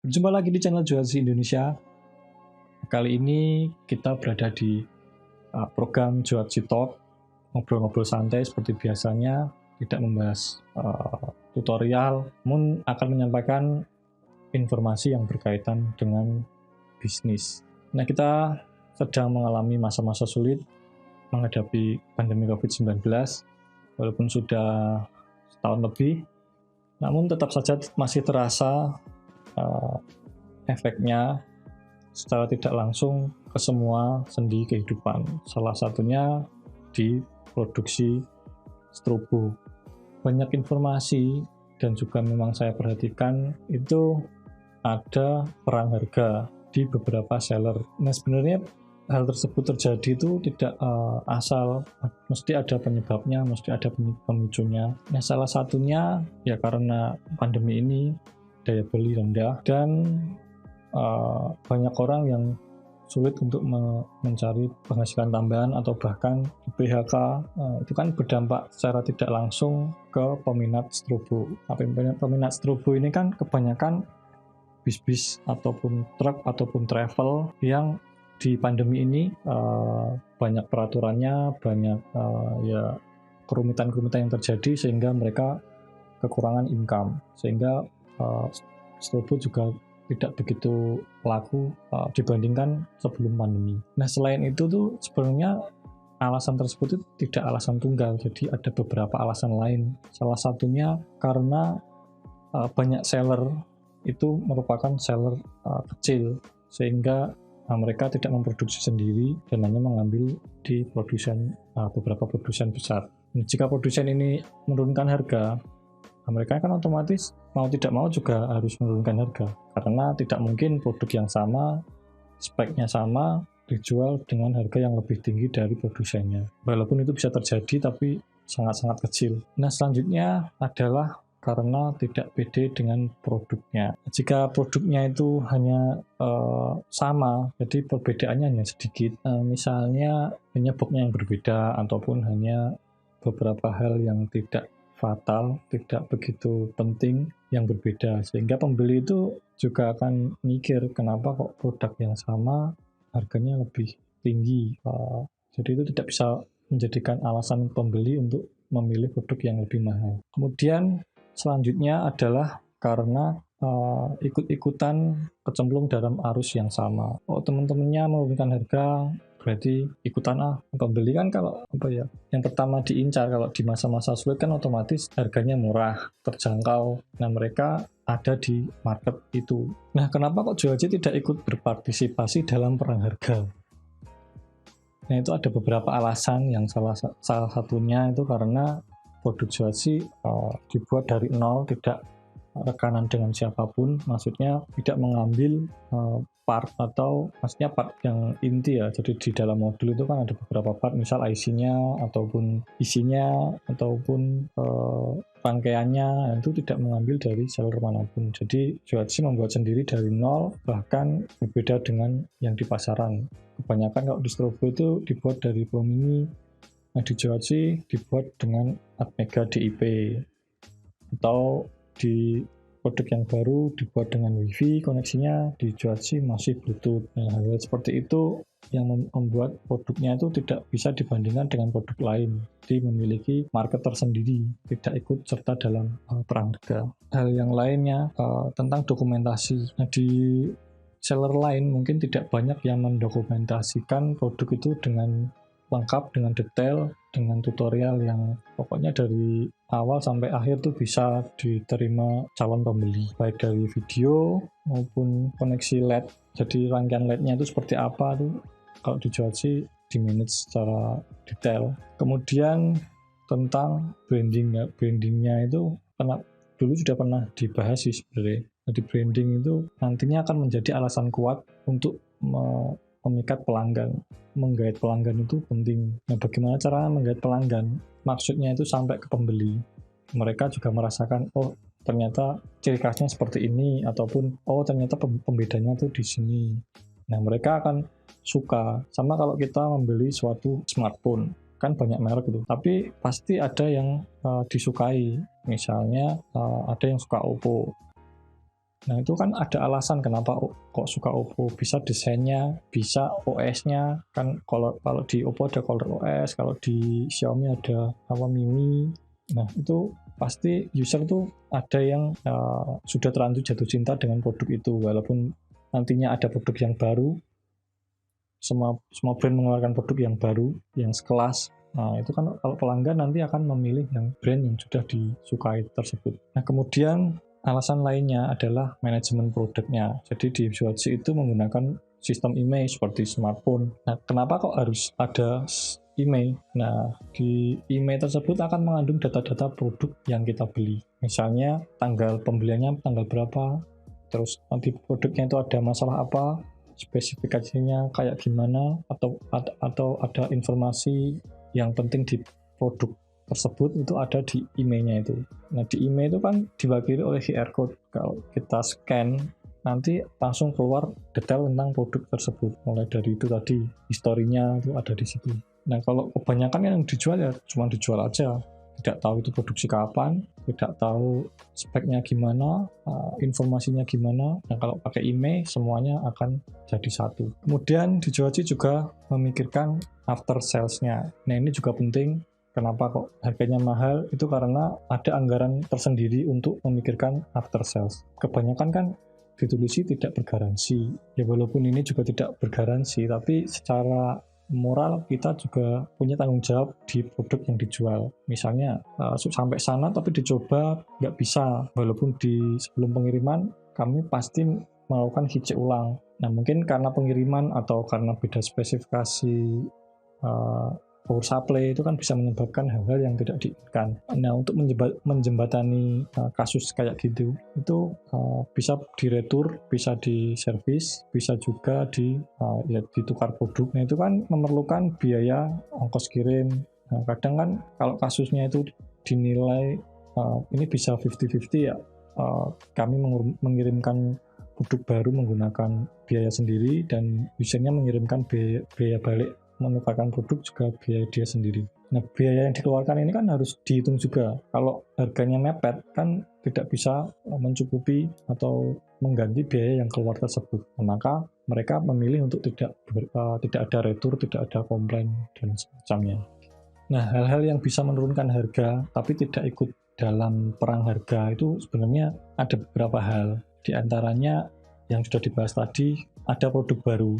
Jumpa lagi di channel Juazi Indonesia. Kali ini kita berada di program Juazi Talk, ngobrol-ngobrol santai seperti biasanya, tidak membahas tutorial, namun akan menyampaikan informasi yang berkaitan dengan bisnis. Nah, kita sedang mengalami masa-masa sulit menghadapi pandemi COVID-19, walaupun sudah setahun lebih, namun tetap saja masih terasa efeknya secara tidak langsung ke semua sendi kehidupan. Salah satunya di produksi strobo. Banyak informasi dan juga memang saya perhatikan itu ada perang harga di beberapa seller. Nah, sebenarnya hal tersebut terjadi itu tidak asal, mesti ada penyebabnya, mesti ada pemicunya. Nah, salah satunya ya karena pandemi ini daya beli rendah dan banyak orang yang sulit untuk mencari penghasilan tambahan atau bahkan di PHK. Itu kan berdampak secara tidak langsung ke peminat strobo. Peminat strobo ini kan kebanyakan bis-bis ataupun truk ataupun travel yang di pandemi ini banyak peraturannya, banyak ya kerumitan-kerumitan yang terjadi sehingga mereka kekurangan income, sehingga strobo juga tidak begitu laku dibandingkan sebelum pandemi. Nah, selain itu tuh sebenarnya alasan tersebut itu tidak alasan tunggal, jadi ada beberapa alasan lain. Salah satunya karena banyak seller itu merupakan seller kecil, sehingga mereka tidak memproduksi sendiri dan hanya mengambil di beberapa produsen besar. Nah, jika produsen ini menurunkan harga, mereka kan otomatis mau tidak mau juga harus menurunkan harga, karena tidak mungkin produk yang sama, speknya sama, dijual dengan harga yang lebih tinggi dari produsennya. Walaupun itu bisa terjadi, tapi sangat-sangat kecil. Nah, selanjutnya adalah karena tidak pede dengan produknya. Jika produknya itu hanya sama, jadi perbedaannya hanya sedikit, misalnya hanya boxnya yang berbeda, ataupun hanya beberapa hal yang tidak fatal, tidak begitu penting yang berbeda, sehingga pembeli itu juga akan mikir kenapa kok produk yang sama harganya lebih tinggi. Jadi itu tidak bisa menjadikan alasan pembeli untuk memilih produk yang lebih mahal. Kemudian selanjutnya adalah karena ikut-ikutan kecemplung dalam arus yang sama. Teman-temannya menurunkan harga, berarti ikutan pembeli kan kalau yang pertama diincar kalau di masa-masa sulit kan otomatis harganya murah, terjangkau. Nah, mereka ada di market itu. Nah, kenapa kok Juazi tidak ikut berpartisipasi dalam perang harga? Nah, itu ada beberapa alasan. Yang salah satunya itu karena produk Juazi dibuat dari nol, tidak rekanan dengan siapapun, maksudnya tidak mengambil part atau maksudnya part yang inti ya. Jadi di dalam modul itu kan ada beberapa part, misal IC-nya ataupun isinya ataupun rangkaiannya, itu tidak mengambil dari seller manapun. Jadi Juazi membuat sendiri dari nol, bahkan berbeda dengan yang di pasaran. Kebanyakan kalau di strobo itu dibuat dari Pro Mini. Nah, di Juazi dibuat dengan Atmega DIP, atau di produk yang baru dibuat dengan WiFi, koneksinya di Juazi masih Bluetooth. Nah, hal seperti itu yang membuat produknya itu tidak bisa dibandingkan dengan produk lain. Jadi memiliki market tersendiri, tidak ikut serta dalam perang harga. Hal yang lainnya tentang dokumentasi. Nah, di seller lain mungkin tidak banyak yang mendokumentasikan produk itu dengan lengkap, dengan detail, dengan tutorial yang pokoknya dari awal sampai akhir tuh bisa diterima calon pembeli, baik dari video maupun koneksi LED. Jadi rangkaian LED-nya itu seperti apa tuh kalau di Juazi di manage secara detail. Kemudian tentang brandingnya itu dulu sudah pernah dibahas sih sebenarnya. Jadi branding itu nantinya akan menjadi alasan kuat untuk memikat pelanggan. Menggait pelanggan itu penting. Nah, bagaimana cara menggait pelanggan? Maksudnya itu sampai ke pembeli. Mereka juga merasakan, ternyata ciri khasnya seperti ini, ataupun ternyata pembedanya tuh di sini. Nah, mereka akan suka. Sama kalau kita membeli suatu smartphone, kan banyak merek itu, tapi pasti ada yang disukai. Misalnya ada yang suka Oppo, Nah itu kan ada alasan kenapa kok suka Oppo, bisa desainnya, bisa OS-nya, kan kalau di Oppo ada Color OS, kalau di Xiaomi ada apa MIUI. Nah itu pasti user tuh ada yang sudah terlanjur jatuh cinta dengan produk itu, walaupun nantinya ada produk yang baru, semua brand mengeluarkan produk yang baru, yang sekelas. Nah itu kan kalau pelanggan nanti akan memilih yang brand yang sudah disukai tersebut. Nah kemudian alasan lainnya adalah manajemen produknya. Jadi di Xuazi itu menggunakan sistem IMEI seperti smartphone. Nah, kenapa kok harus ada IMEI? Nah, di IMEI tersebut akan mengandung data-data produk yang kita beli. Misalnya tanggal pembeliannya tanggal berapa, terus nanti produknya itu ada masalah apa, spesifikasinya kayak gimana, atau ada informasi yang penting di produk tersebut itu ada di IMEI-nya itu. Nah di IMEI itu kan diwakili oleh QR code. Kalau kita scan nanti langsung keluar detail tentang produk tersebut. Mulai dari itu tadi historinya itu ada di situ. Nah kalau kebanyakan yang dijual ya cuma dijual aja, tidak tahu itu produksi kapan, tidak tahu speknya gimana, informasinya gimana. Nah kalau pakai IMEI semuanya akan jadi satu. Kemudian di Xuazi juga memikirkan after sales-nya. Nah ini juga penting. Kenapa kok harganya mahal? Itu karena ada anggaran tersendiri untuk memikirkan after sales. Kebanyakan kan ditulisi tidak bergaransi. Ya walaupun ini juga tidak bergaransi, tapi secara moral kita juga punya tanggung jawab di produk yang dijual. Misalnya sampai sana tapi dicoba nggak bisa. Walaupun di sebelum pengiriman kami pasti melakukan hicek ulang. Nah mungkin karena pengiriman atau karena beda spesifikasi power supply itu kan bisa menyebabkan hal-hal yang tidak diinginkan. Nah, untuk menjembatani kasus kayak gitu, itu bisa diretur, bisa diservis, bisa juga ditukar produk. Nah, itu kan memerlukan biaya ongkos kirim. Nah, kadang kan kalau kasusnya itu dinilai ini bisa 50-50 ya, kami mengirimkan produk baru menggunakan biaya sendiri dan usernya mengirimkan biaya balik menukarkan produk juga biaya dia sendiri. Nah, biaya yang dikeluarkan ini kan harus dihitung juga. Kalau harganya mepet kan tidak bisa mencukupi atau mengganti biaya yang keluar tersebut. Maka mereka memilih untuk tidak ada retur, tidak ada komplain dan semacamnya. Nah, hal-hal yang bisa menurunkan harga tapi tidak ikut dalam perang harga itu sebenarnya ada beberapa hal. Di antaranya yang sudah dibahas tadi, ada produk baru.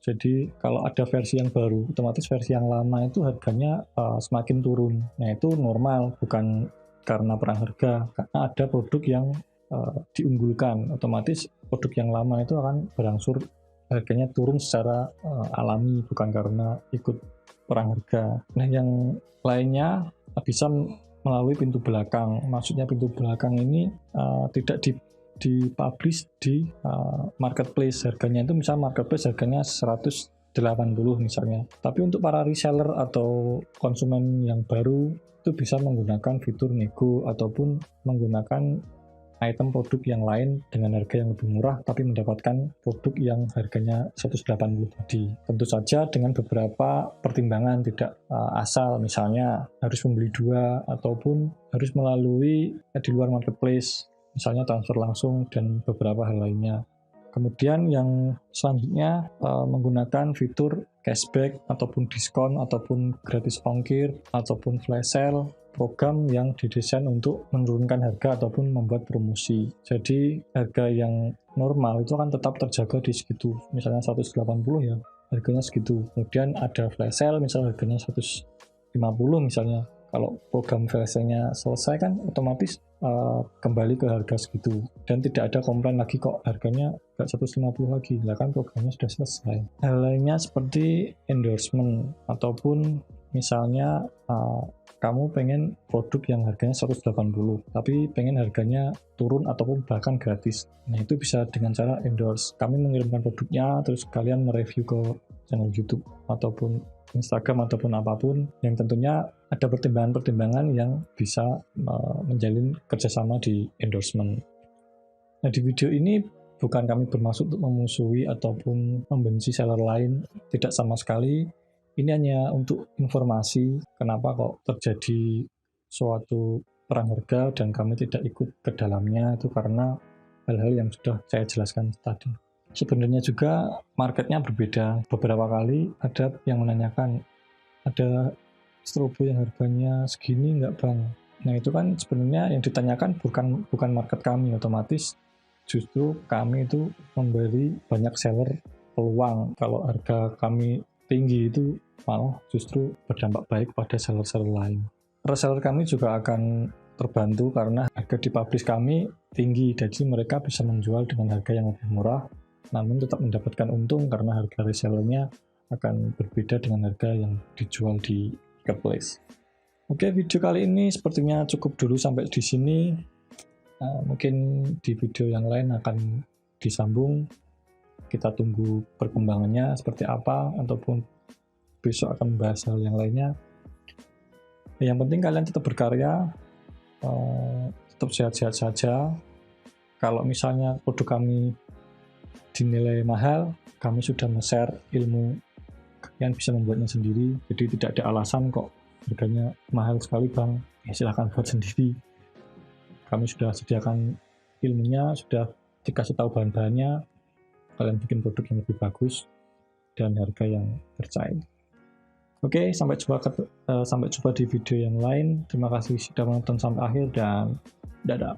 Jadi kalau ada versi yang baru, otomatis versi yang lama itu harganya semakin turun. Nah itu normal, bukan karena perang harga, karena ada produk yang diunggulkan. Otomatis produk yang lama itu akan berangsur harganya turun secara alami, bukan karena ikut perang harga. Nah yang lainnya bisa melalui pintu belakang. Maksudnya pintu belakang ini tidak dipublish di marketplace. Harganya itu misalnya marketplace harganya 180 misalnya, tapi untuk para reseller atau konsumen yang baru itu bisa menggunakan fitur nego ataupun menggunakan item produk yang lain dengan harga yang lebih murah tapi mendapatkan produk yang harganya 180 tadi. Tentu saja dengan beberapa pertimbangan, tidak asal misalnya harus membeli dua ataupun harus melalui di luar marketplace, misalnya transfer langsung dan beberapa hal lainnya. Kemudian yang selanjutnya menggunakan fitur cashback ataupun diskon ataupun gratis ongkir ataupun flash sale, program yang didesain untuk menurunkan harga ataupun membuat promosi. Jadi harga yang normal itu akan tetap terjaga di segitu, misalnya 180 ya harganya segitu. Kemudian ada flash sale misalnya harganya 150 misalnya. Kalau program flash sale-nya selesai kan otomatis kembali ke harga segitu dan tidak ada komplain lagi kok harganya nggak 150 lagi, lah kan programnya sudah selesai. Hal lainnya seperti endorsement ataupun misalnya kamu pengen produk yang harganya 180 tapi pengen harganya turun ataupun bahkan gratis. Nah itu bisa dengan cara endorse. Kami mengirimkan produknya terus kalian mereview ke channel YouTube ataupun Instagram ataupun apapun, yang tentunya ada pertimbangan-pertimbangan yang bisa menjalin kerjasama di endorsement. Nah di video ini bukan kami bermaksud untuk memusuhi ataupun membenci seller lain, tidak sama sekali. Ini hanya untuk informasi kenapa kok terjadi suatu perang harga dan kami tidak ikut ke dalamnya, itu karena hal-hal yang sudah saya jelaskan tadi. Sebenarnya juga marketnya berbeda. Beberapa kali ada yang menanyakan, ada strobo yang harganya segini nggak bang? Nah itu kan sebenarnya yang ditanyakan bukan market kami, otomatis justru kami itu memberi banyak seller peluang. Kalau harga kami tinggi itu malah justru berdampak baik pada seller-seller lain. Reseller kami juga akan terbantu karena harga di publish kami tinggi, jadi mereka bisa menjual dengan harga yang lebih murah, namun tetap mendapatkan untung karena harga resellernya akan berbeda dengan harga yang dijual di marketplace. Oke, video kali ini sepertinya cukup dulu sampai di sini. Mungkin di video yang lain akan disambung. Kita tunggu perkembangannya seperti apa, ataupun besok akan membahas hal yang lainnya. Yang penting kalian tetap berkarya, tetap sehat-sehat saja. Kalau misalnya produk kami dinilai mahal, kami sudah nge-share ilmu, kalian bisa membuatnya sendiri. Jadi tidak ada alasan kok harganya mahal sekali bang, ya silahkan buat sendiri. Kami sudah sediakan ilmunya, sudah dikasih tahu bahan-bahannya, kalian bikin produk yang lebih bagus dan harga yang bersaing. Oke, sampai jumpa di video yang lain. Terima kasih sudah menonton sampai akhir dan dadah.